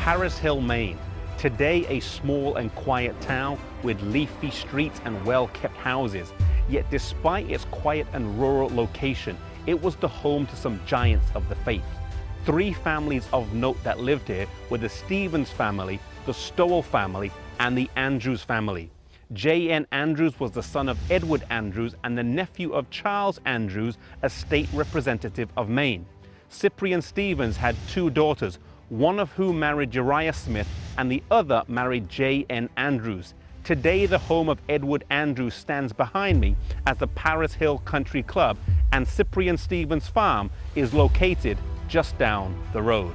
Paris Hill, Maine. Today a small and quiet town with leafy streets and well-kept houses. Yet despite its quiet and rural location, it was the home to some giants of the faith. Three families of note that lived here were the Stevens family, the Stowell family, and the Andrews family. J.N. Andrews was the son of Edward Andrews and the nephew of Charles Andrews, a state representative of Maine. Cyprian Stevens had two daughters, one of whom married Uriah Smith and the other married J.N. Andrews. Today the home of Edward Andrews stands behind me as the Paris Hill Country Club, and Cyprian Stevens' farm is located just down the road.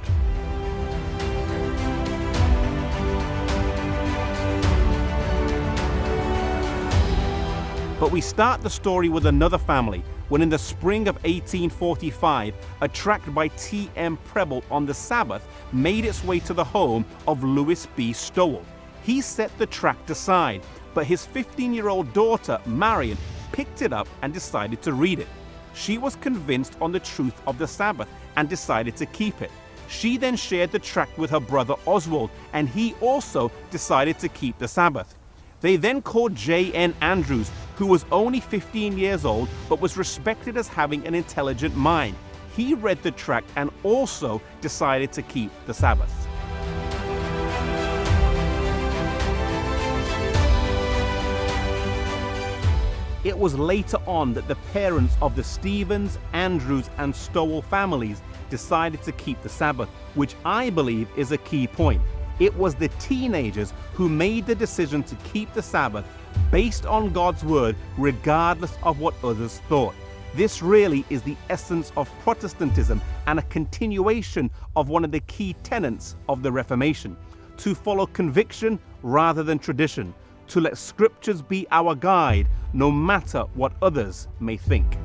But we start the story with another family when in the spring of 1845, a tract by T.M. Preble on the Sabbath made its way to the home of Louis B. Stowell. He set the tract aside, but his 15-year-old daughter, Marion, picked it up and decided to read it. She was convinced on the truth of the Sabbath and decided to keep it. She then shared the tract with her brother Oswald, and he also decided to keep the Sabbath. They then called J.N. Andrews, who was only 15 years old but was respected as having an intelligent mind. He read the tract and also decided to keep the Sabbath. It was later on that the parents of the Stevens, Andrews, and Stowell families decided to keep the Sabbath, which I believe is a key point. It was the teenagers who made the decision to keep the Sabbath based on God's word, regardless of what others thought. This really is the essence of Protestantism and a continuation of one of the key tenets of the Reformation: to follow conviction rather than tradition, to let scriptures be our guide, no matter what others may think.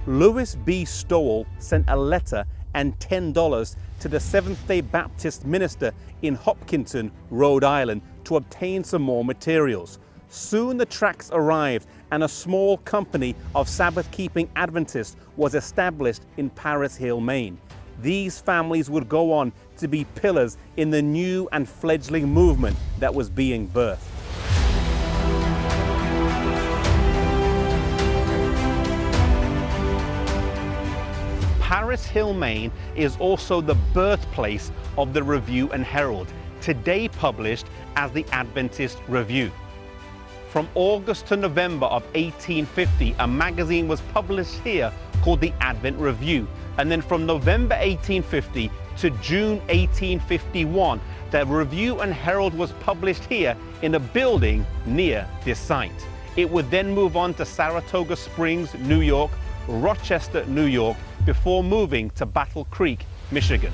Louis B. Stowell sent a letter and $10 to the Seventh-day Baptist minister in Hopkinton, Rhode Island, to obtain some more materials. Soon the tracts arrived and a small company of Sabbath-keeping Adventists was established in Paris Hill, Maine. These families would go on to be pillars in the new and fledgling movement that was being birthed. Paris Hill, Maine is also the birthplace of the Review and Herald, today published as the Adventist Review. From August to November of 1850, a magazine was published here called the Advent Review. And then from November 1850 to June 1851, the Review and Herald was published here in a building near this site. It would then move on to Saratoga Springs, New York, Rochester, New York, before moving to Battle Creek, Michigan.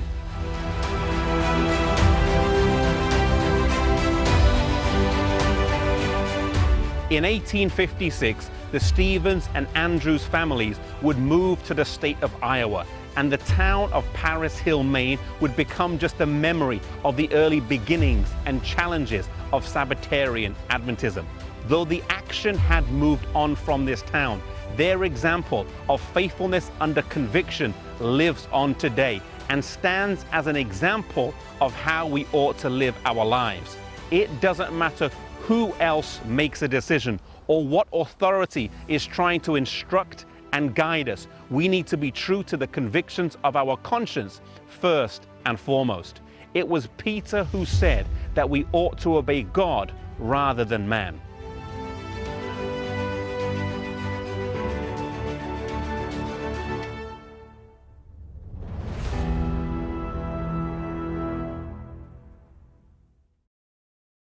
In 1856, the Stevens and Andrews families would move to the state of Iowa, and the town of Paris Hill, Maine would become just a memory of the early beginnings and challenges of Sabbatarian Adventism. Though the action had moved on from this town, their example of faithfulness under conviction lives on today and stands as an example of how we ought to live our lives. It doesn't matter who else makes a decision or what authority is trying to instruct and guide us. We need to be true to the convictions of our conscience first and foremost. It was Peter who said that we ought to obey God rather than man.